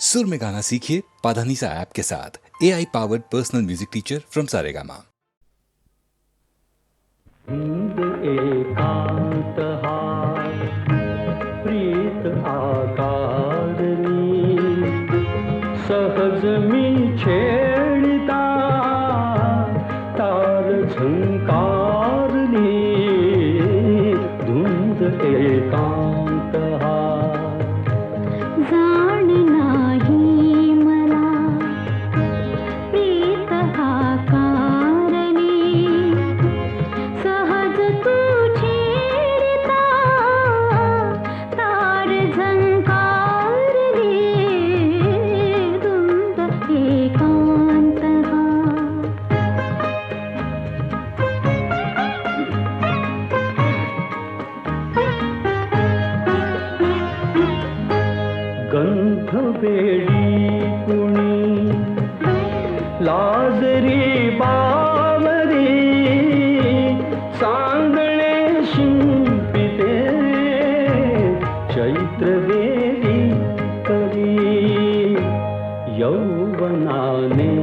सुर में गाना सीखिए पाधानीसा ऐप के साथ। AI powered personal music teacher from Saregama. एकांत हा प्रीत आकारणी सहज मी छेडिता तार झंकारणी धुंद एकांत हा जाण नाही मला प्रीत हा कारणी सहज तू छेडिता तार झंकारणी धुंद एकांत हा गंध वेडी कुणी लाजरी बावरी सांगणे शिंपिते चैत्रवेदी करी यौवनाने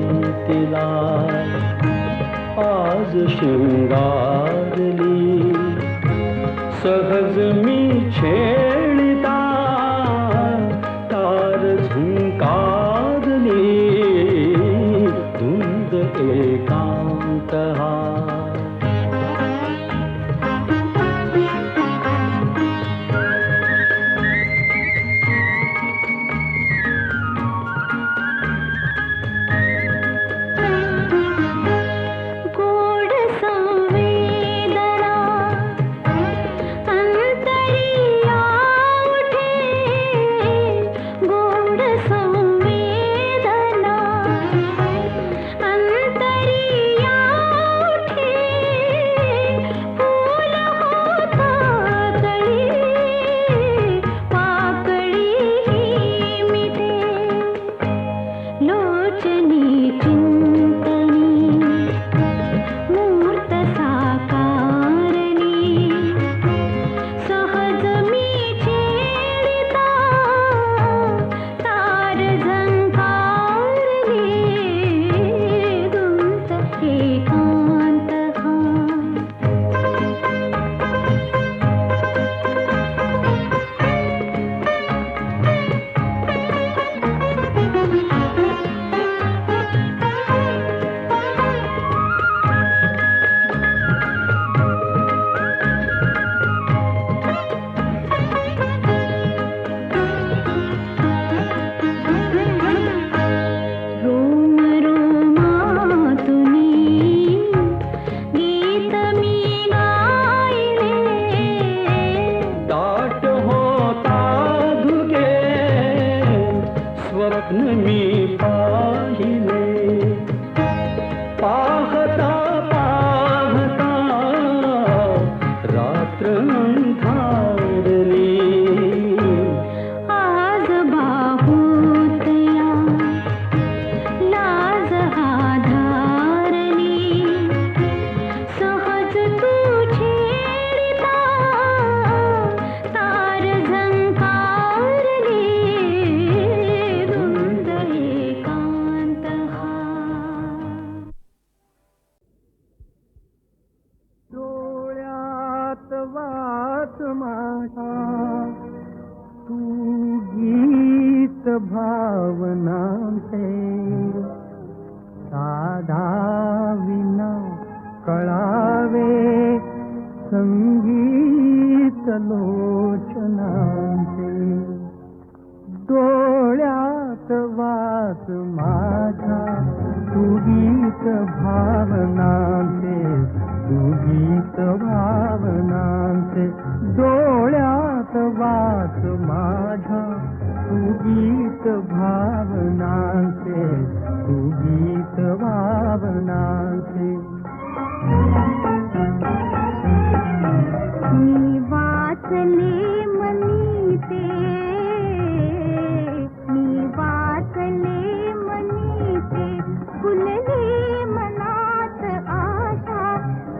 तिला आज शृंगारली सहज मी छेडिता तार झुंकारली धुंद एकांत हा गोड संवेदना अंतरिया उठे गोड संवेदना अंतरिया उठे फूल होता कळी पाकळी मिटे लोचनी चिंतनी मूर्त साकारणी सहज मी छेडिता तार झंकारणी धुंद एकांत हा रोम रोमातुनी गीत मी गायले दाट होता धुके स्वप्न मी पाहिले पाहता पाहता रात्र अंधारली आज बाहुतया लाज आधारली सहज तू छेडिता तार झंकारली धुंद एकांत हा डोळ्यात वास माझा तू गीत भावनांचे साधा विना कळावे संगीत लोचनांचे डोळ्यात वास माझा तू गीत भावनांचे तू गीत भावनांचे डोळ्यात वास माझा तू गीत भावनांचे तू गीत भावनांचे मी वाचले मनीते मी वाचले मनीते फुलले मनात आशा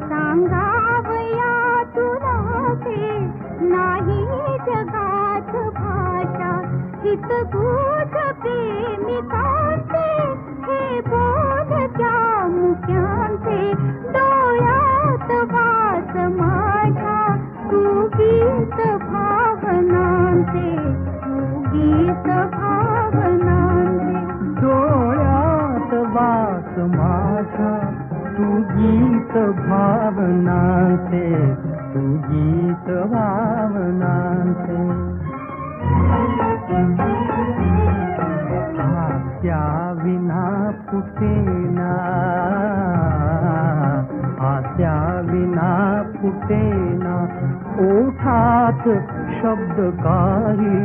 सांगावया तुला ते नाही जगात भाषा हित गूढ पे गीत भावनांचे, तू गीत भावनांचे. हास्या विना फुटेना, हास्या विना फुटेना ओठात शब्द काही,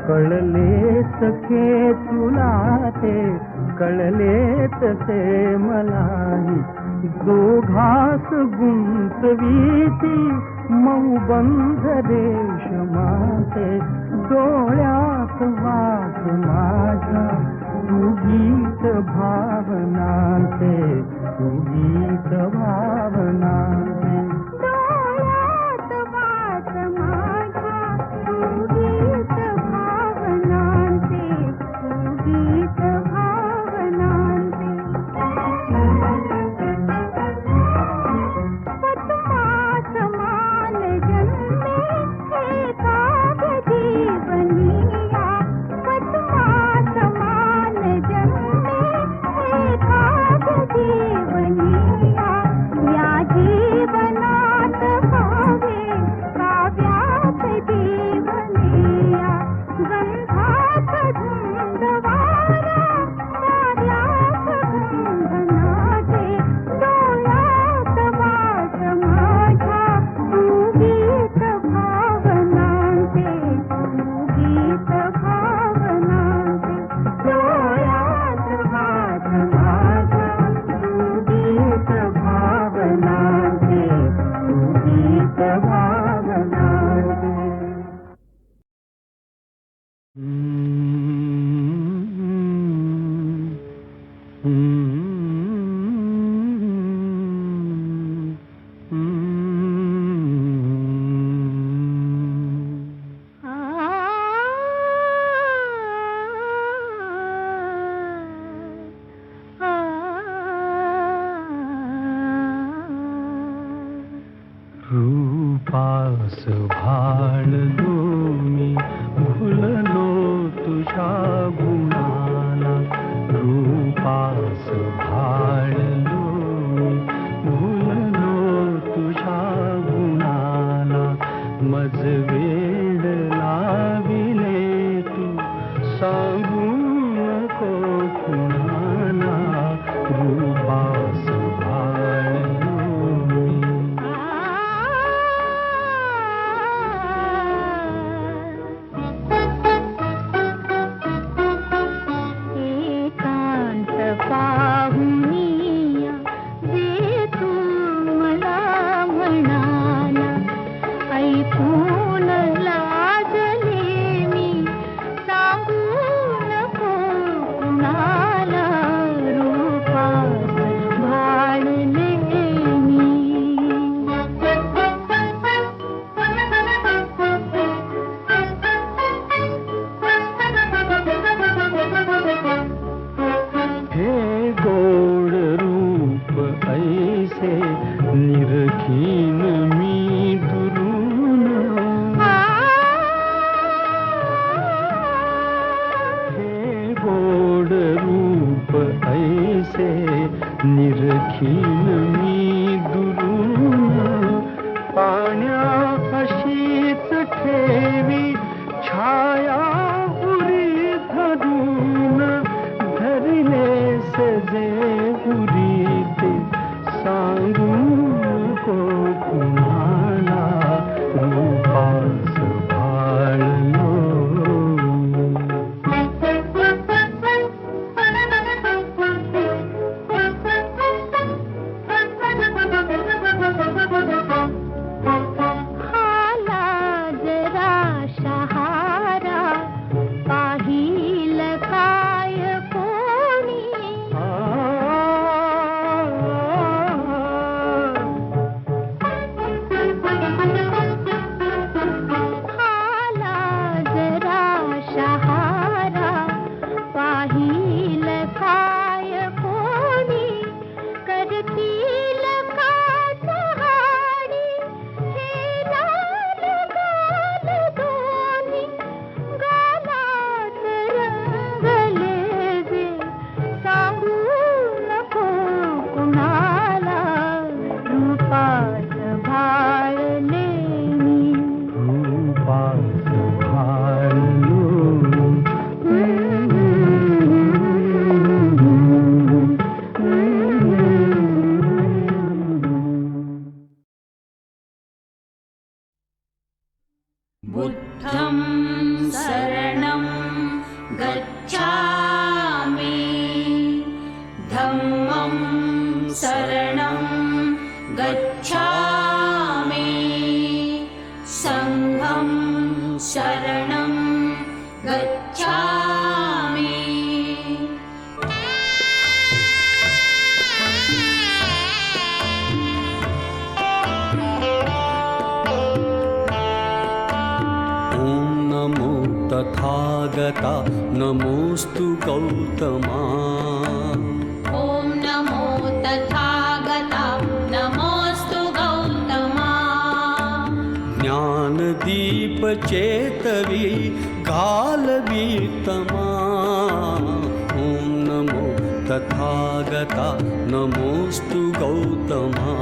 कळले सखे तुला ते, कळले तसे मलाही. दोघास गुंतवीती मऊबंध रेशमाचे, डोळ्यात वास माझ्या, तू गीत भावनांचे, तू गीत भावनांचे. डोळ्यात वास माझ्या, तू गीत भावनांचे, तू गीत भावनांचे. पद्मा समान जन्मे हे काव्य जीवनिया, पद्मा समान जन्मे हे काव्य जीवनिया. या जीवनात भावे काव्यात जीवनिया, गंधात धुंद वारा, कार्यात गंधनाचे. डोळ्यात वास माझ्या, तू गीत भावनांचे, तू गीत भावनांचे. डोळ्यात वास माझ्या, तू गीत भावनांचे, तू गीत भावनांचे. रूपास भाळलो मी, भुललो तुझ्या गुणाला. रूपास भाळलो मी, भुललो तुझ्या गुणाला. मज वेड लाविले तू, सांगू नको कुणाला. रूपास भाळलो मी. एकांत पाहुनिया, जे तू मला म्हणाला, ऐकून लाजले मी, सांगू नको कुणाला. रूपास भाळले मी. हे गोड रूप ऐसे निरखीन मी दुरून. हे गोड रूप ऐसे निरखीन मी दुरून. पाण्या अशीच ठेवी छाया उरी धरून. धरले सजे उरी ते, सांगू नको कुणाला. रूपास भाळलो. शरणं गच्छामि संघं शरणं गच्छामि तथागता नमोस्तु गौतमा ॐ नमो तथागता नमोस्तु गौतमा ज्ञानदीप चेतवी गालवीतमा ॐ नमो तथागता नमोस्तु गौतमा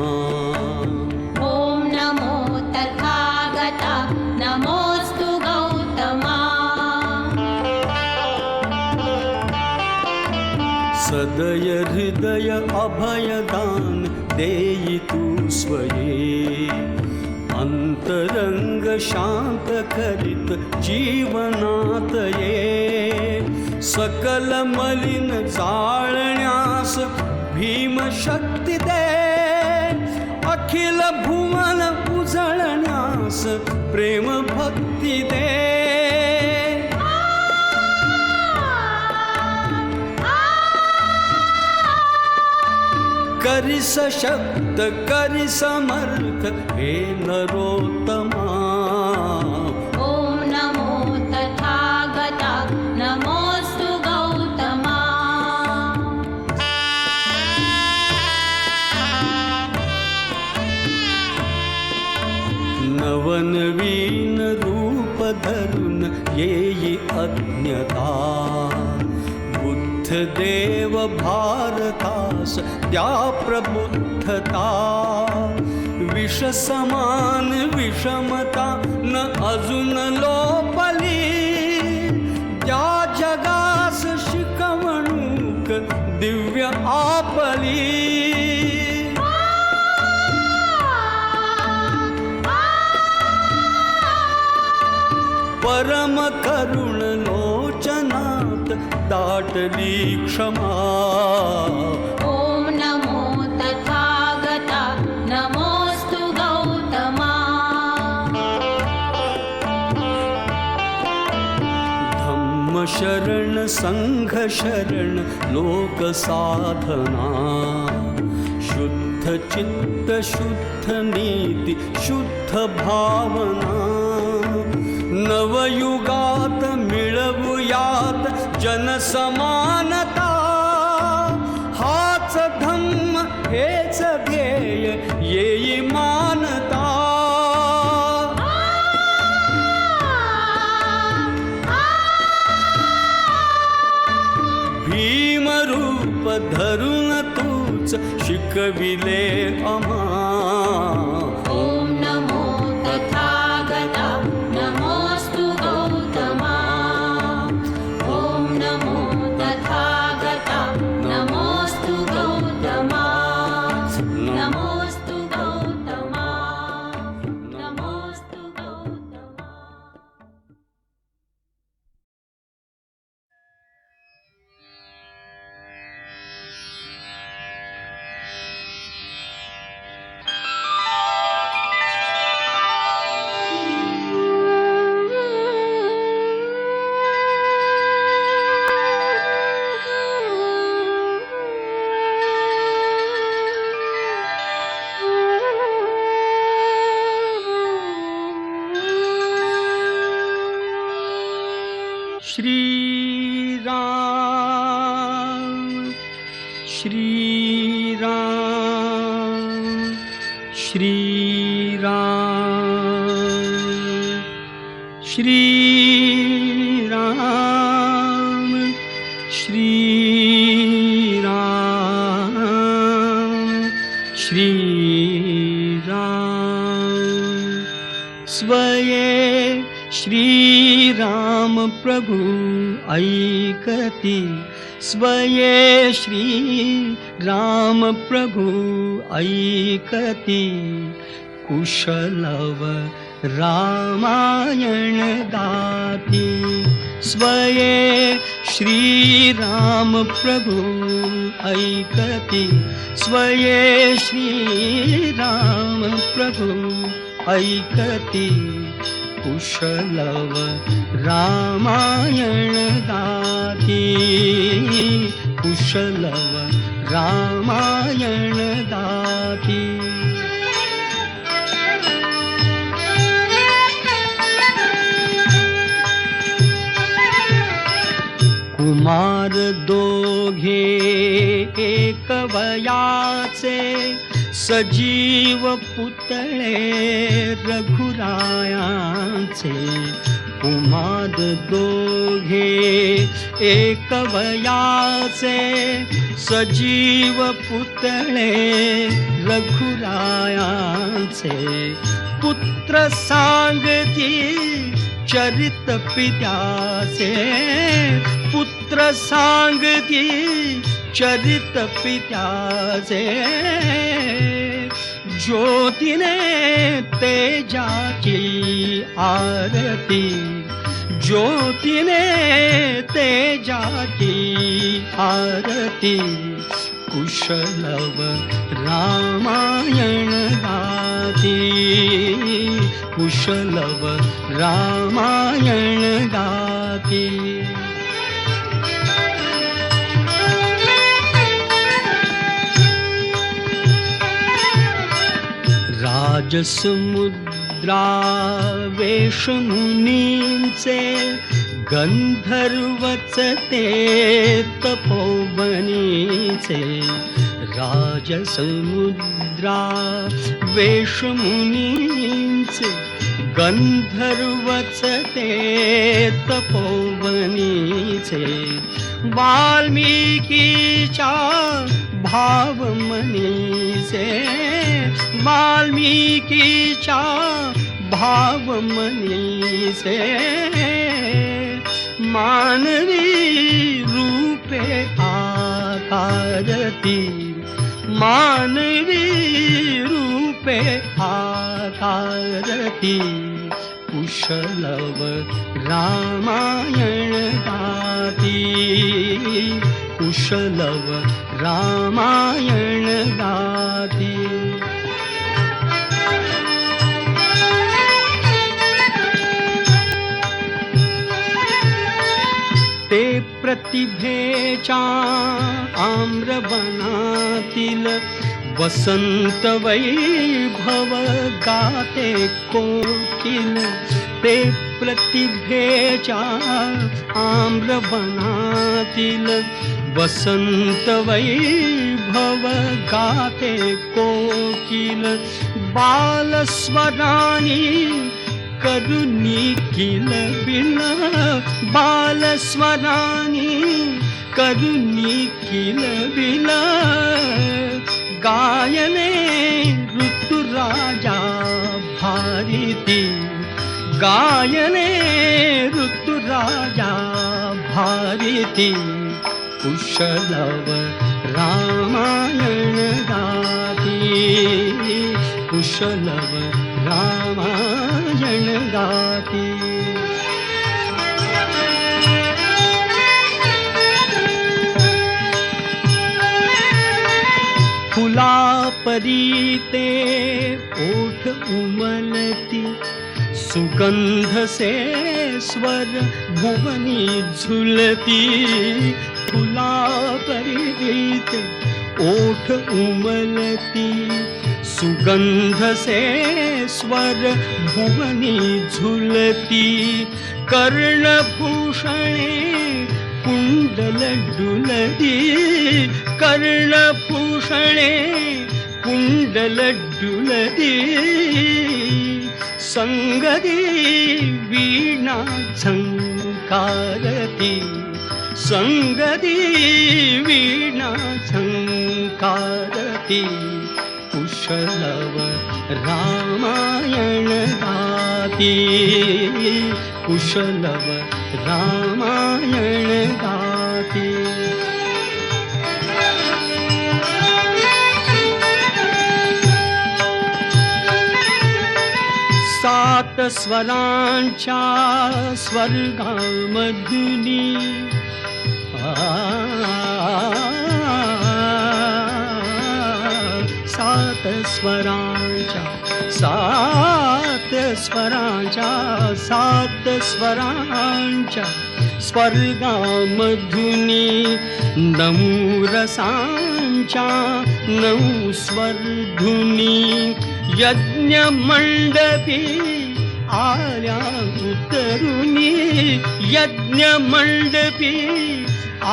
ॐ नमो तथागता नमोस्तु गौतमा सदय हृदय अभयदान देई तू स्वये अंतरंग शांत करीत जीवनात ये सकल मलिन जाळण्यास भीम शक्ती दे अखिल भुवन उजळण्यास प्रेम भक्ती दे करी सशक्त करी समर्थ हे नरोत्तमा ॐ नमो तथागता नमोस्तु गौतमा नवनवीन रूप धरून येई अज्ञता देव भारतास द्या प्रबुद्धता विष समान विषमता न अजून लोपली द्या जगास शिकवणूक दिव्य आपली परम करुण लोचनात दाटली क्षमा ॐ नमो तथागता नमोस्तु गौतमा धम्म शरण संघ शरण लोक साधना शुद्ध चित्त शुद्ध नीति शुद्ध भावना नवयुगात मिळवूयात जनसमानता हाच धम्म हेच ध्येय येई मानता भीमरूप धरून तूच शिकविले आम्हा ॐ नमो तथागता नमोस्तु गौतमा ॐ नमो तथागता नमोस्तु गौतमा नमोस्तु गौतमा नमोस्तु गौतमा श्री राम श्री राम श्री राम श्री राम श्री राम श्री राम स्वये श्री राम प्रभु ऐकती स्वये श्री राम प्रभु ऐकती कुशलव रामायण गाती स्वये श्रीराम प्रभु ऐकती स्वये श्रीराम प्रभु ऐकती कुशलव रामायण गाती कुशलव रामायण गाती कुमार दोघे एक वयाचे सजीव पुतळे रघुरायांचे कुमार दोघे एक वयाचे सजीव पुतळे रघुरायांचे पुत्र सांगती चरित पित्याचे पुत्र सांगती चरित पित्याचे ज्योतीने तेजाची आरती ज्योतीने तेजाची आरती कुशलव रामायण गाती कुशलव रामायण गाती राजसमुद्रा वेशमुनींचे गंधर्वच ते तपोवनीचे राजसमुद्रा वेशमुनींचे गंधर्वच ते तपोवनीचे वाल्मिकीच्या भावमनीचे वाल्मिकीच्या भावमनीचे मानवी रूपे आकारती मानवी रूपे आकारती कुशलव रामायण गाती कुशलव रामायण गाती ते प्रतिभेच्या आम्रवनातील वसंत वैभव गाते कोकिल ते प्रतिभेच्या आम्रवनातील वसंत वैभव गाते कोकिल बालस्वरानी करुणी किल बिल बालस्वरानी करुणी किल बिल गायने ऋतुराजा भारती गायने ऋतुराजा भारती कुशलव रामायण गाती कुशलव रामायण गाती फुला परीते ओठ उमलती सुगंध से स्वर भुवनी झुलती फुला परीते ओठ उमलती सुगंध से स्वर भुवनी झुलती कर्णभूषणे कुंडल डुलती कर्णभूषणे कुंडल डुलती संगती वीणा झंकारती संगती वीणा झंकारती कुशलव रामायण गाती कुशलव रामायण गाती सात स्वरांच्या स्वर्गामधुनी सात स्वरांच्या स्वर्गामधुनी नऊ रसांच्या नऊ स्वरधुनी यज्ञ मंडपी आल्या उतरुनी यज्ञ मंडपी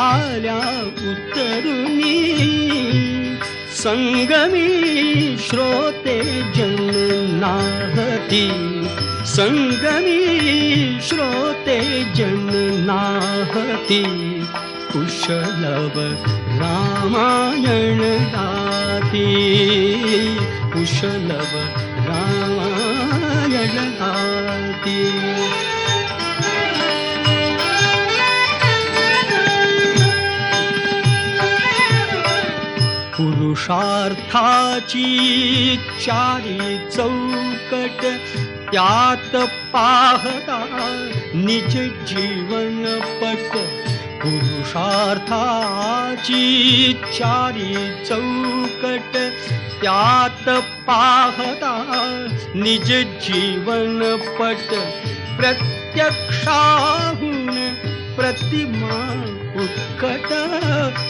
आल्या उतरुनी संगमी श्रोते जननाहती संगमी श्रोते जननाहती कुशलव रामायण गाती कुशलव रामायण गाती पुरुषार्थाची चारी चौकट त्यात पाहता निज जीवन पट पुरुषार्थाची चारी चौकट त्यात पाहता निज जीवन पट प्रत्यक्षाहून प्रतिमा उत्कट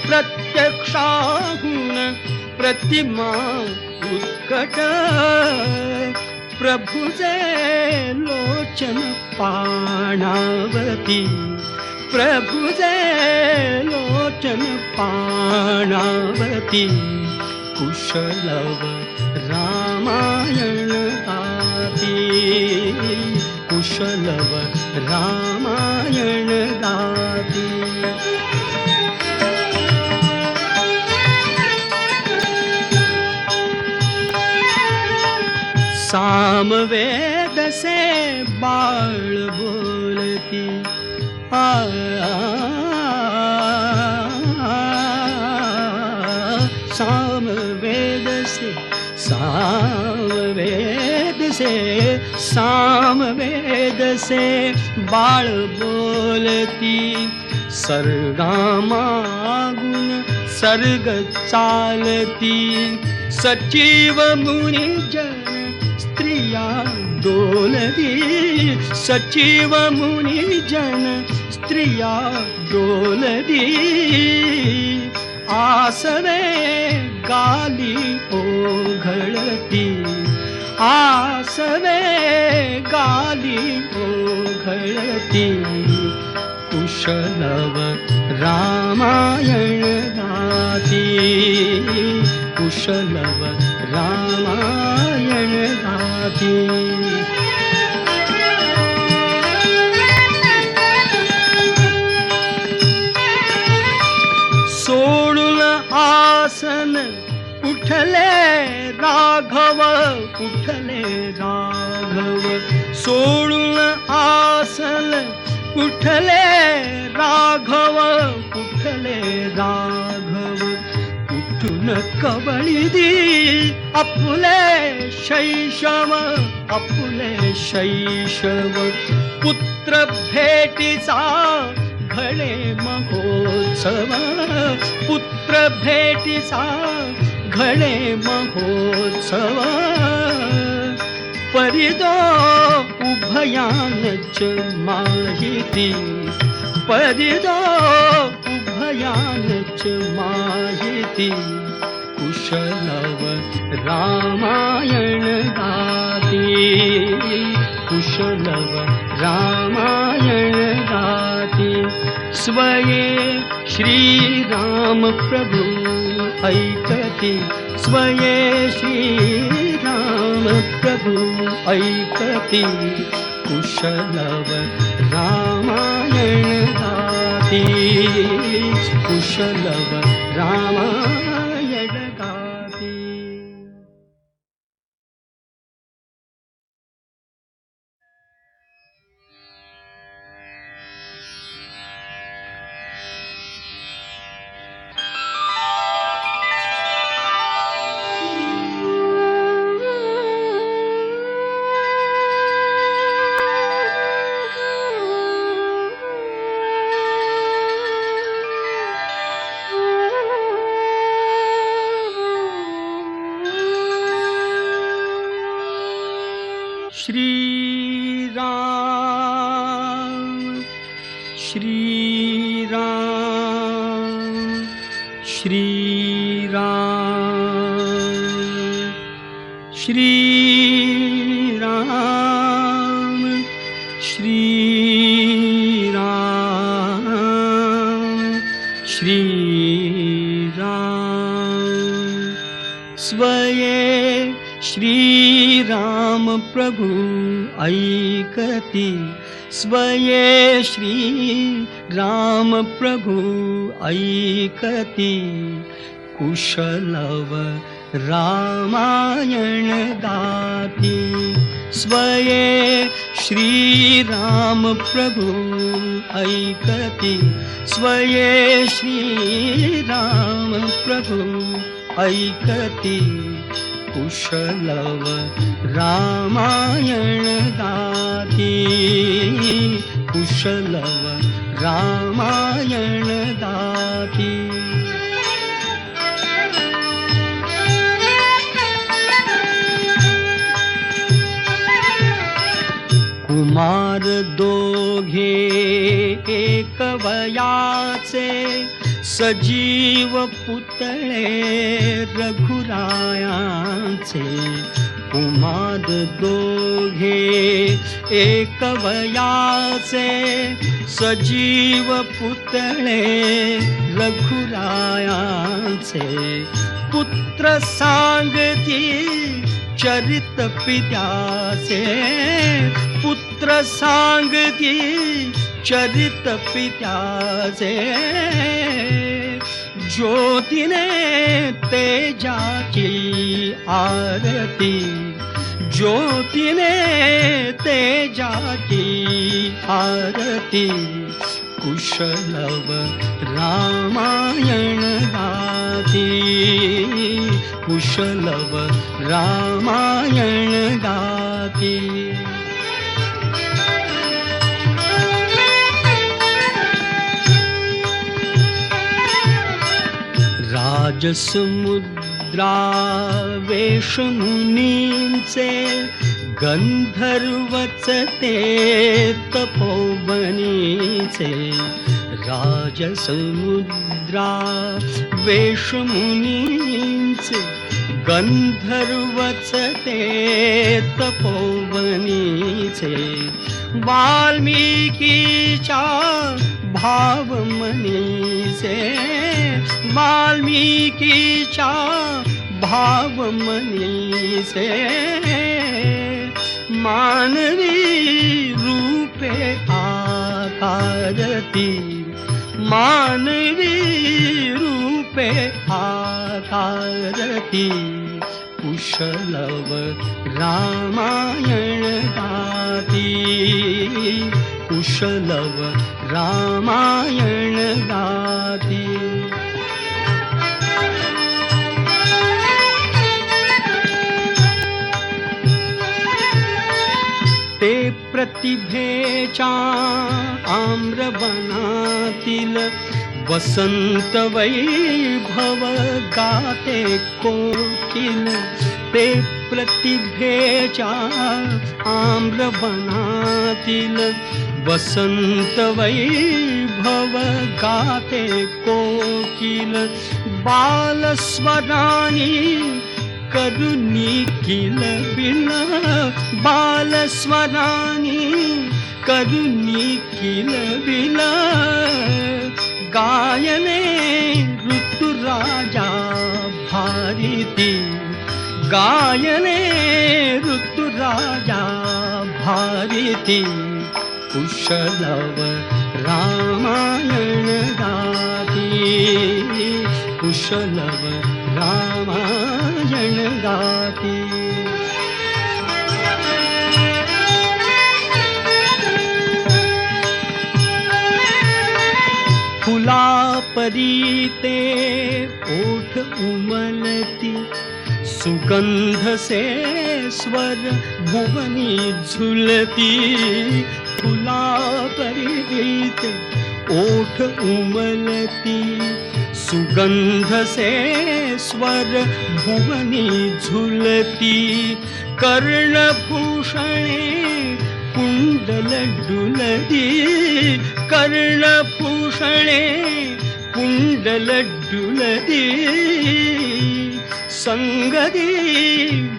प्रत्यक्षाहून प्रतिमा उत्कट प्रभुजे लोचन पाणावती प्रभुजे लोचन पाणावती कुशलव रामायण गाती कुशलव रामायण गाती सामवेद से बाळ बोलती सामवेद से बाळ बोलती सर्गामागुण सर्ग चालती सचिव मुनिजन स्त्रिया डोलती सचिव मुनिजन स्त्रिया डोलती आसवे गाली ओघळती आसवे गाली ओघळती कुशलव रामायण गाती कुशलव रामायण गाती सोडून आसन उठले राघव सोडून आसन उठले राघव उठून कवळी दी आपुले शैशव पुत्र भेटीचा घडे महोत्सव पुत्र भेटीचा घडे महोत्सव परिदो उभयानच माहिती परिदो उभयानच माहिती कुशलव रामायण गाती कुशलव रामायण गाती स्वये श्रीराम प्रभु ऐकती स्वये श्रीराम प्रभु ऐकती कुशलव रामायण गाती कुशलव रामायण गाती श्रीराम श्रीराम श्रीराम श्रीराम श्रीराम श्रीराम स्वये श्रीराम प्रभु ऐकती स्वये श्रीराम प्रभु ऐकती कुशलव रामायण गाती स्वये श्रीराम प्रभु ऐकती स्वये श्रीराम प्रभु ऐकती कुशलव रामायण गाती कुशलव रामायण गाती कुमार दोघे एक वयाचे सजीव पुतळे रघुरायांचे कुमार दोघे एक वयाचे सजीव पुतळे रघुरायांचे पुत्र सांगती चरित पित्याचे पुत्र सांगती चरित पित्याचे ज्योतीने तेजाची आरती ज्योतीने तेजाची आरती कुशलव रामायण गाती कुशलव रामायण गाती राजसमुद्रा वेशमुनींचे गंधर्वच ते तपोवनीचे राजसमुद्रा वेशमुनींचे गंधर्वच ते तपोवनीचे वाल्मिकीच्या भावमनीचे वाल्मिकीच्या भावमनीचे मानवी रूपे आकारती मानवी रूपे आकारती कुशलव रामायण गाती कुशलव रामायण गाती ते प्रतिभेच्या आम्रवनातील वसंत वैभव गाते कोकिल ते प्रतिभेच्या आम्रवनातील वसंत वैभव गाते कोकिल बालस्वरानी करुणी किल बिल बालस्वरानी करुणी किल बिल गायने ऋतुराजा भारती गायने ऋतुराजा भारती कुशलव रामायण गाती कुशलव रामायण गाती फुला परीते ओठ उमलती सुगंध से स्वर भुवनी झुलती फुला परीते ओठ उमलती सुगंध से स्वर भुवनी झुलती कर्णभूषणे कुंडल डुलती कर्णभूषणे कुंडल डुलती संगती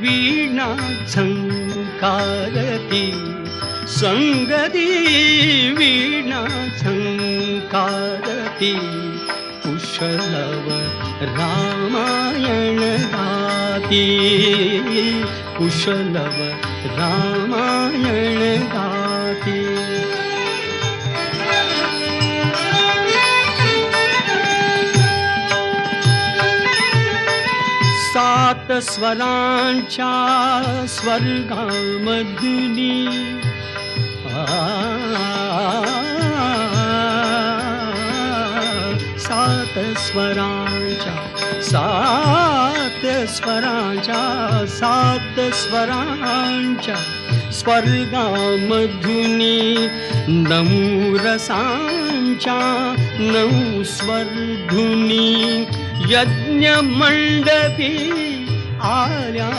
वीणा झंकारती संगती वीणा झंकारती कुशलव रामायण गाती कुशलव रामायण गाती सात स्वरांच्या स्वर्गामधुनी सात स्वरांच्या स्वर्गामधुनी नऊ रसांच्या नऊ स्वरधुनी यज्ञ मंडपी आल्या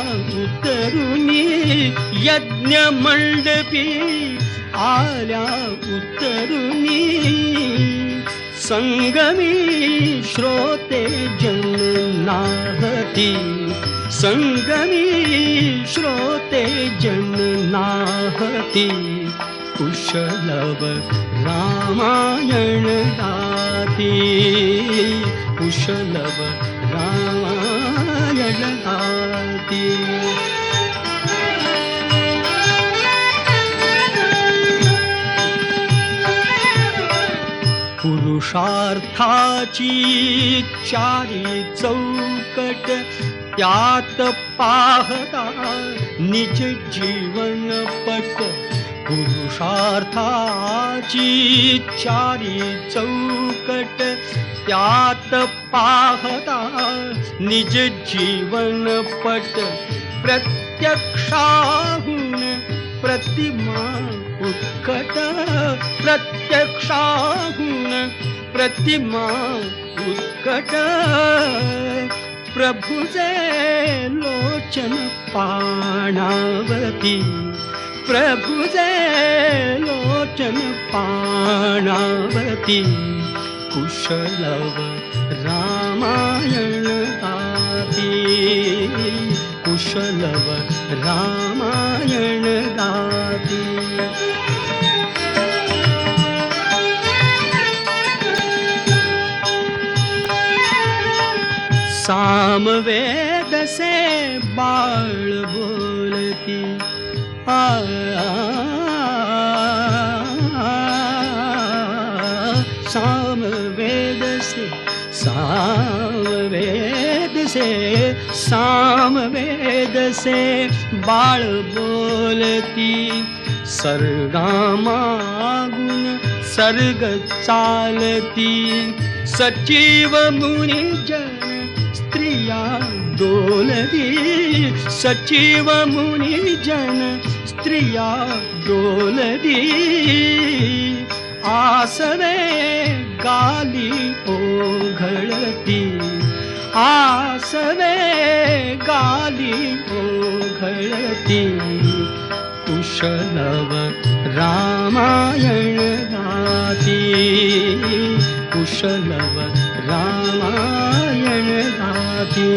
उतरुनी यज्ञ मंडपी आल्या उतरुनी संगमी श्रोते जननाहती संगमी श्रोते जननाहती कुशलव रामायण गाती कुशलव रामायण गाती पुरुषार्थाची चारी चौकट त्यात पाहता निज जीवन पट पुरुषार्थाची चारी चौकट त्यात पाहता निज जीवन पट प्रत्यक्षाहून प्रतिमा उत्कट प्रत्यक्षाहून प्रतिमा उत्कट प्रभुजे लोचन पाणावती प्रभुजे लोचन पाणावती कुशलव रामायण गाती कुशलव रामायण गाती सामवेद से बाळ बोलती सामवेद से बाळ बोलती सर्गामागुन सर्ग चालती सचिव मुनिजन स्त्रिया डोलती सचिव मुनिजन स्त्रिया डोलती आसवे गाली ओघळती आसवे गाली ओघळती कुशलव रामायण गाती कुशलव रामायण गाती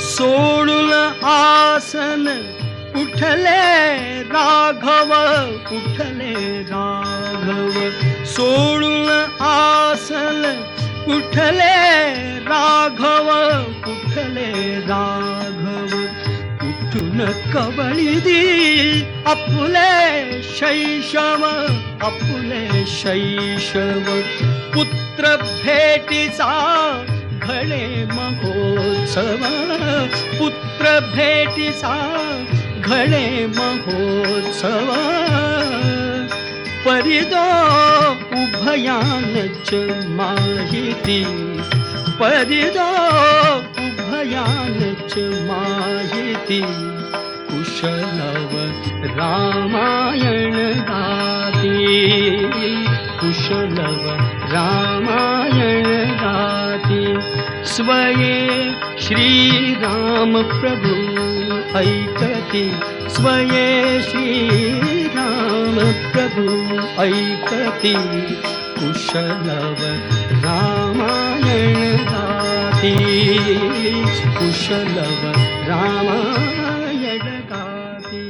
सोडून आसन उठले राघव उठले राघव सोडून आसन उठले राघव उठले राघव उठून कवळी दी आपुले शैशव पुत्र भेटीचा घडे महोत्सव पुत्र भेटीचा घडे महोत्सव परिदो उभयानच माहिती परिदो उभयानच माहिती कुशलव रामायण गाती कुशलव रामायण गाती स्वये श्रीराम प्रभु ऐकती स्वये श्रीराम प्रभु ऐकती कुशलव रामायण गाती कुशलव रामायण गाती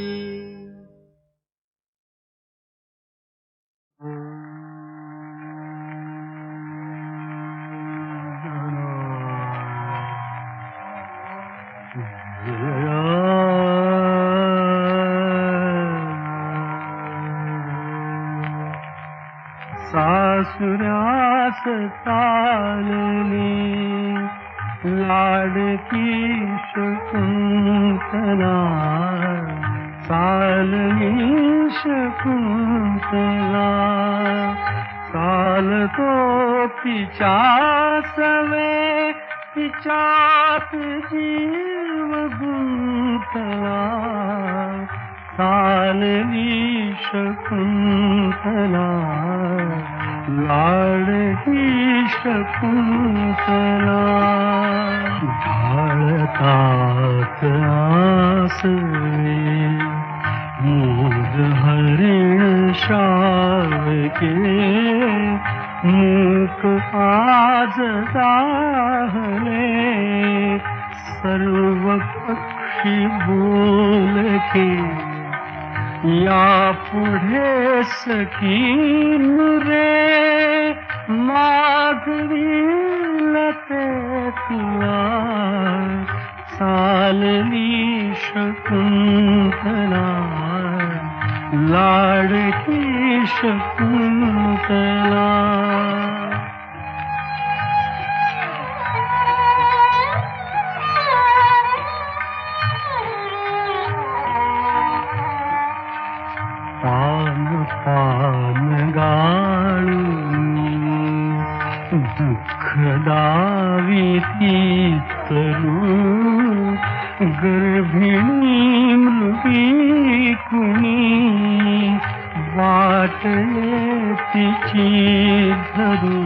सासुरास चालली लाडकी शकुंतला चालली शकुंतला चालतो तिच्या सवे तिच्यात जीव गुंतला चालली शकुंतला लाडकी शकुंतला ढाळतात आसवे मोर हरिण शावके मूक आज जाहले सर्व पक्षी बोलके या पुढे सकीन रे मागवील ते तुला चालली शकुंतला लाडकी शकुंतला पान गाळून दुःख दाविती तरू गर्भिणी मृगी कुणी वाटले तिची धरू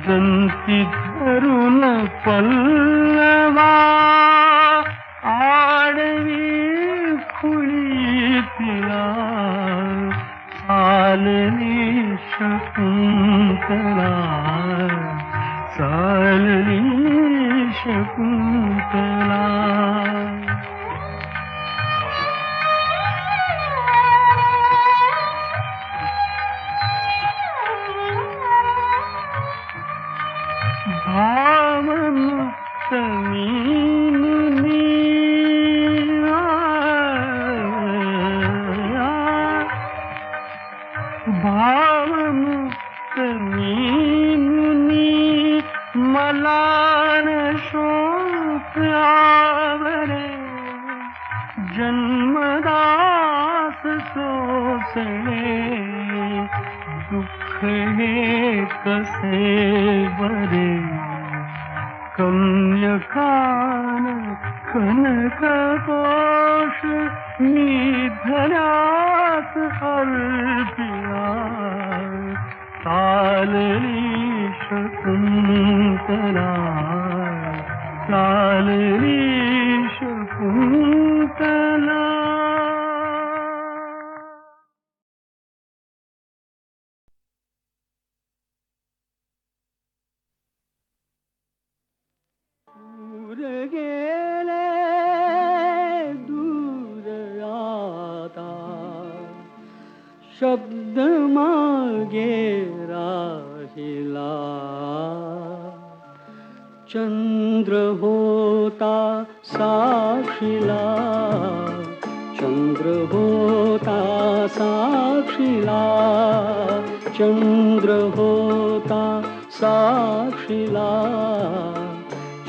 दंती धरून पल्लवा आडवी खुळी तिला चालली शकुंतला चालली शकुंतला भावमुक्त भावमुक्त मुनी मला न शोक आवरे जन्मदास सोसले दुःख हे कसे बरे कन्यकान कनक कोश निधनात अर्पिया चालली शकुंतला चालली शकुंतला दूर गेले दूर आता शब्द मागे राहिला चंद्र होता साक्षीला चंद्र होता साक्षीला चंद्र होता साक्षीला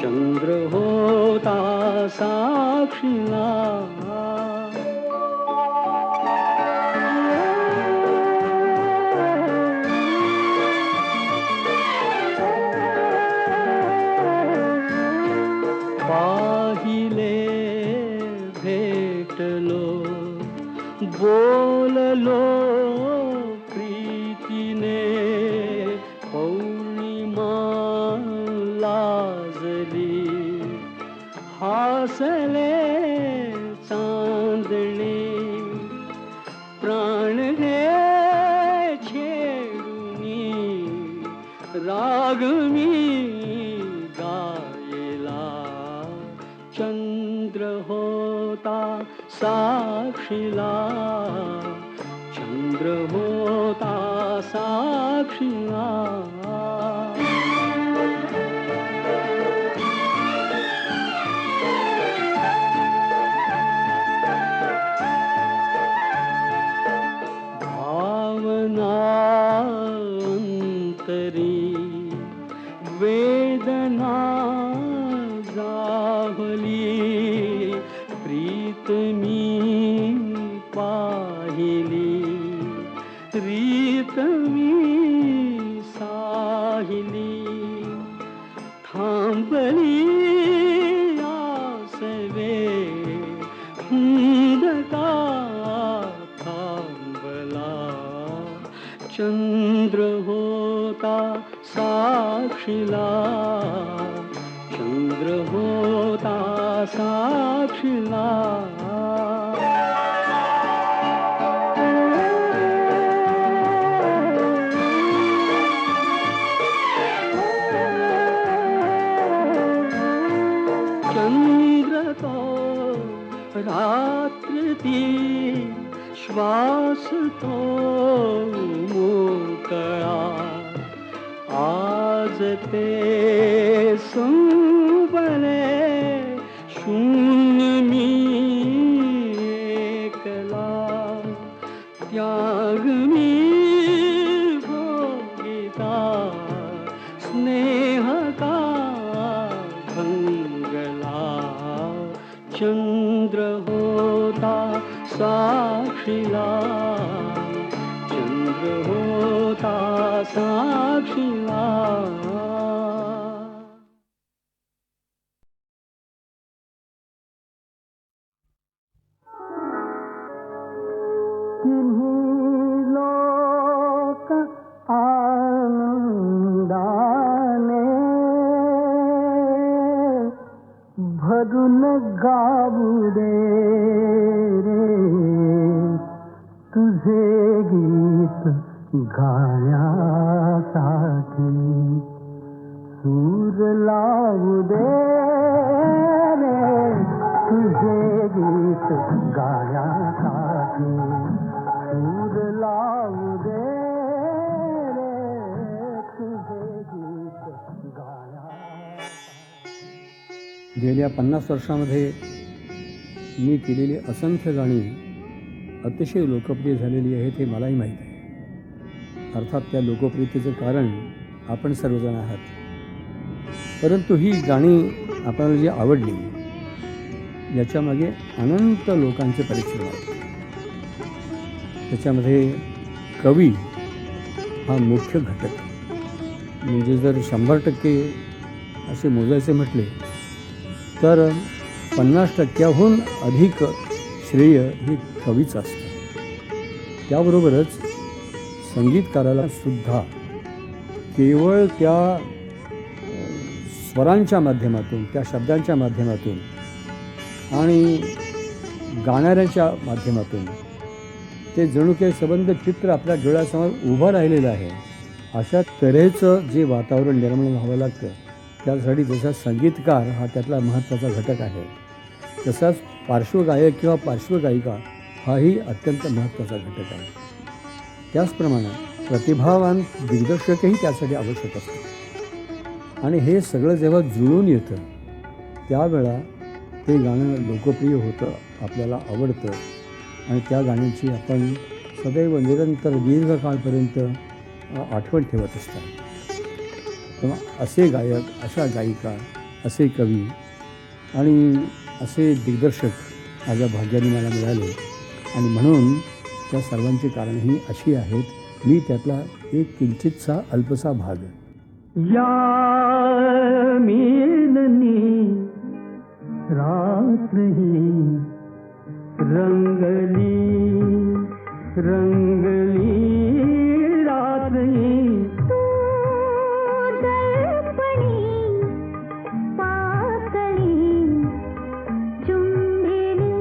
चंद्र होता साक्षीला पाहिले भेटलो बोललो प्रीतीने पौर्णिमा लाजली हासले चांदणे प्राण घे छेडुनी राग मी गायला चंद्र होता साक्षीला चंद्र होता साक्षीला अंतरी वेदना जाहली प्रीतमी पाहिली प्रीतमी साहिली थांबली आसवे हुंदका थांबला चंद्र होता साक्षीला चंद्र होता साक्षीला चंद्र तो रात्र ती श्वास तो मोकळा आज ते संपले शून्य मी एकला त्याग मी भोगिता स्नेह का भंगला चंद्र होता साक्षीला चंद्र होता साक्षीला तिन्ही लोक आनंदाने भरून गाऊ दे रे तुझे गीत गाण्यासाठी सूर लावू दे रे तुझे गीत गाण्यासाठी सूर लावू दे रे तुझे गीत गाण्यासाठी. गेल्या 50 वर्षामध्ये मी केलेली असंख्य गाणी अतिशय लोकप्रिय झालेली आहेत हे मलाही माहीत आहे. अर्थात त्या लोकप्रियतेचं कारण आपण सर्वजण आहात. परंतु ही गाणी आपल्याला जी आवडली याच्यामागे अनंत लोकांचे परिश्रम आहेत. त्याच्यामध्ये कवी हा मुख्य घटक आहे. म्हणजे जर 100% असे मोजायचे म्हटले तर 50%हून अधिक श्रेय हे कवीच असतं. त्याबरोबरच संगीतकाराला सुद्धा केवळ त्या स्वरांच्या माध्यमातून त्या शब्दांच्या माध्यमातून आणि गाणाऱ्यांच्या माध्यमातून ते जणू काही संबंध चित्र आपल्या डोळ्यासमोर उभं राहिलेलं आहे. अशा तऱ्हेचं जे वातावरण निर्माण व्हावं लागतं त्यासाठी जसा संगीतकार हा त्यातला महत्त्वाचा घटक आहे तसाच पार्श्वगायक किंवा पार्श्वगायिका हाही अत्यंत महत्त्वाचा घटक आहे. त्याचप्रमाणे प्रतिभावान दिग्दर्शकही त्यासाठी आवश्यक असतात. आणि हे सगळं जेव्हा जुळून येतं त्यावेळा ते गाणं लोकप्रिय होतं, आपल्याला आवडतं आणि त्या गाण्याची आपण सदैव निरंतर दीर्घकाळपर्यंत आठवण ठेवत असतात. तेव्हा असे गायक, अशा गायिका, असे कवी आणि असे दिग्दर्शक माझ्या भाग्याने मला मिळाले आणि म्हणून त्या सर्वांची कारणंही अशी आहेत. मी त्यातला एक किंचितसा अल्पसा भाग. या मिलनी रात ही रंगली रंगली रात्री तू दर्पणी पाकळी चुंबिली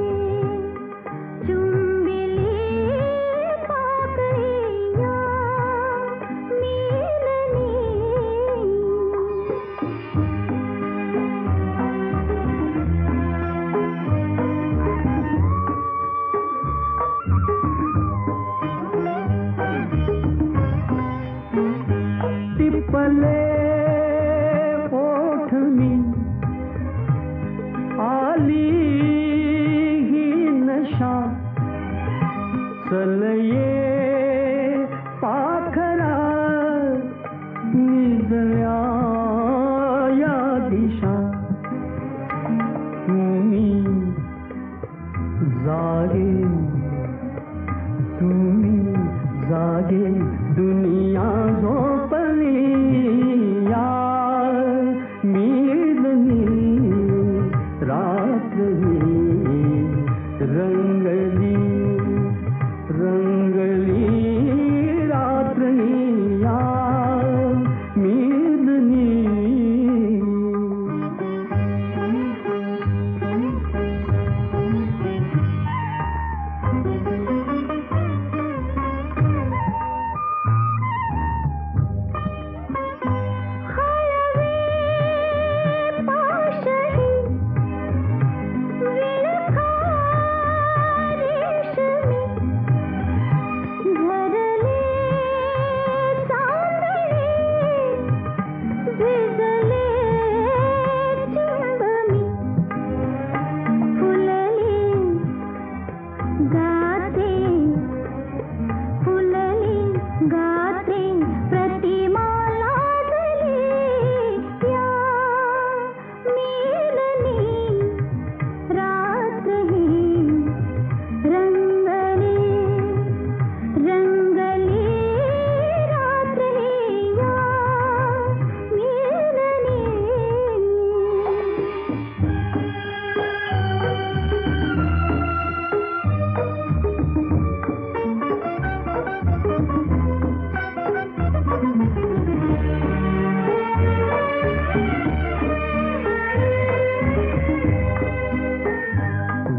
चुंबिली पाकळी या मिलनी टिपले पोठणी आली ही नशा चलये पाखरा निजल्या या दिशा तुम्ही जागे तुम्ही जागे दुनिया झोपली या मिलनी रात्री रंगली रंगली रात्री या मिलनी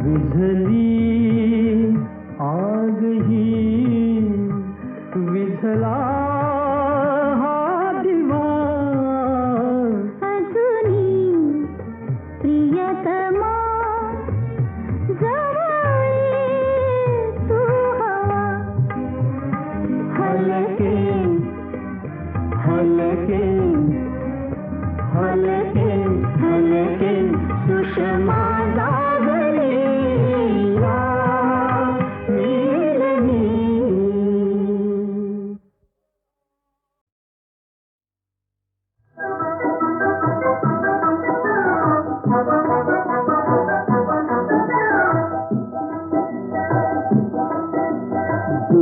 विझली आग ही विझला हा दिवा अजूनी प्रियतमा जवळ तू हवा हलके हलके हलके हलके सुषमा जागली या मिलनी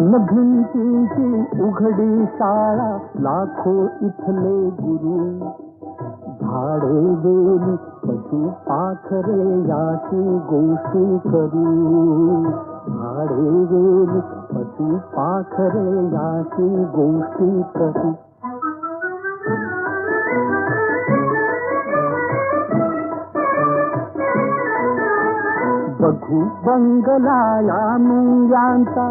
भिंतीची उघडी शाळा लाखो इथले गुरु झाडे वेली पशु पाखरे याची गोष्टी करू झाडे वेली पशु पाखरे याची गोष्टी करू बघू बंगला या मुंग्यांचा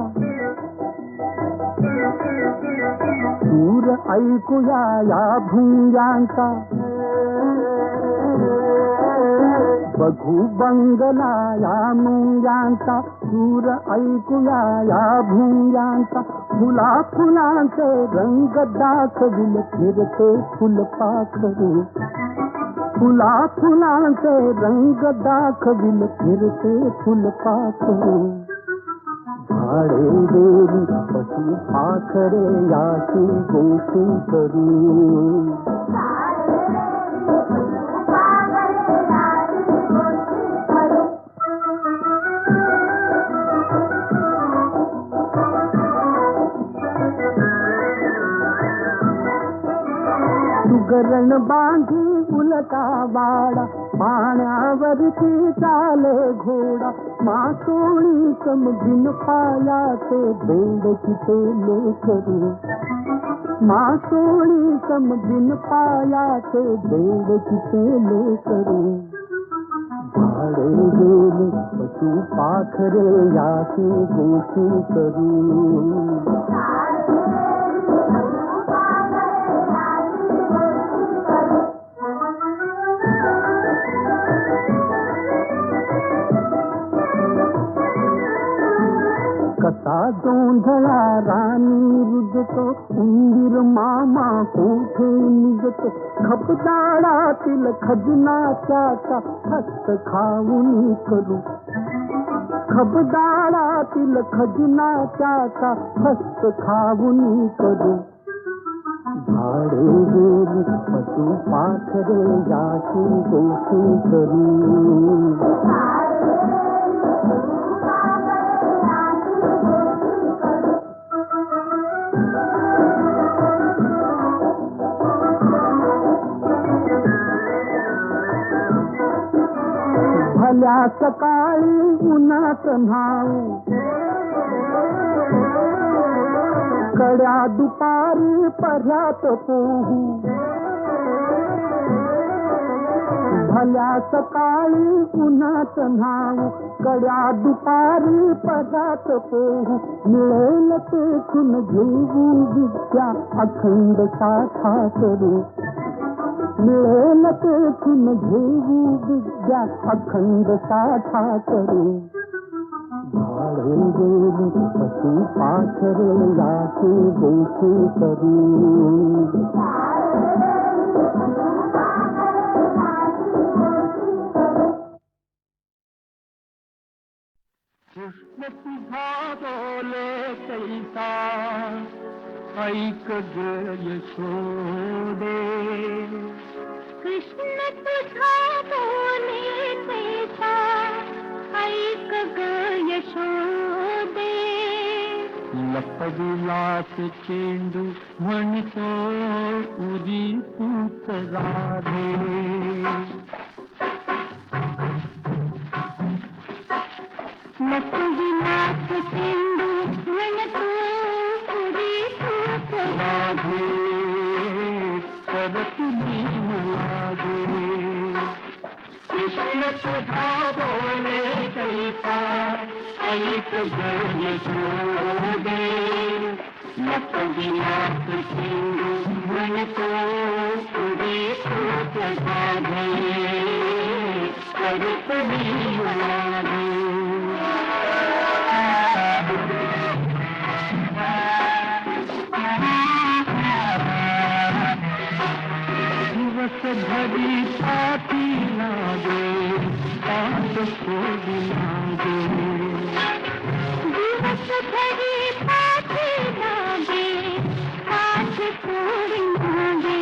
सूर ऐकूया या भुंग्यांचा बघू बंगला या मुंग्यांचा सूर ऐकूया या भुंग्यांचा फुला फुलांचे रंग दाखविल फिरते फुलपाखरू फुला फुलांचे रंग दाखविल फिरते फुलपाखरू झाडे वेली पशु पाखरे याची गोष्टी करू सुगरण बांधी उलटा वाडा पाण्यावरती चाले घोडा मासोळी समजिन पायाचे बेड किते लेकरू मासोळी समजिन पायाचे बेड किते लेकरू झाडे गेले पशु पाखरे याची गोष्टी करू कसा गोंधळा राणी रुजतो उंदीर मामा कोठे निघतो खपदाळातील खजनाच्याचा हस्त खाऊन करू खबदाळातील खजनाच्याचा हस्त खाऊन करू झाडे गेली पशु पाखरे याची गोष्टी करू भल्या सकाळी उन्हात न्हाऊ कड्या दुपारी पर्यात पोहू भल्या सकाळी उन्हात न्हाऊ कड्या दुपारी पर्यात पोहू मिळेल तेथून घेऊ विद्या अखंड साठा करू मिळेल तेथून घेऊ विद्या अखंड साठा करू झाडे गेली पशु पाखरे याची गोष्टी करू कृष्ण तुझा बोले कैसा ऐक ग यशोदे कृष्ण तुझा बोले कैसा ऐक ग यशोदे लपविलास चेंडू म्हणतो उदी तूच राधे लपविलास चेंडू म्हणतो उदी तूच राधे परत मी लागे कृष्ण तुझा बोले कैसा ऐक ग यशोदे लपविलास चेंडू म्हणतो उदी तूच राधे परत मी लागे दिवस भरी पाठी लागे पाठ सोडी लागे दिवस भरी पाठी लागे पाठ सोडी लागे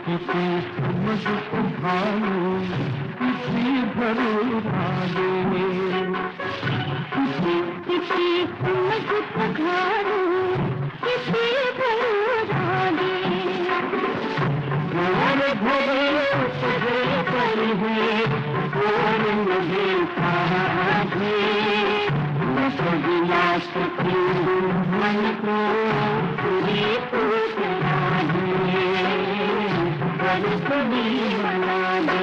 किती समज भाऊ किती भरू भागे किती समज घालू किती भरू रागे और भरे तुझे परी है और मुझे साधे लपविलास चेंडू म्हणतो उदी तूच राधे परत मी लागे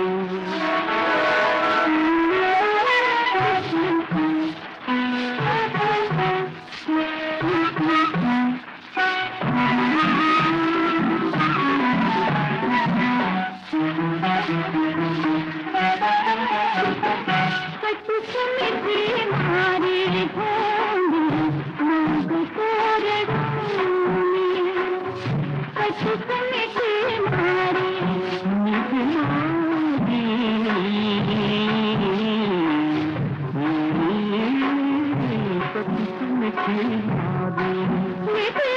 Thank you.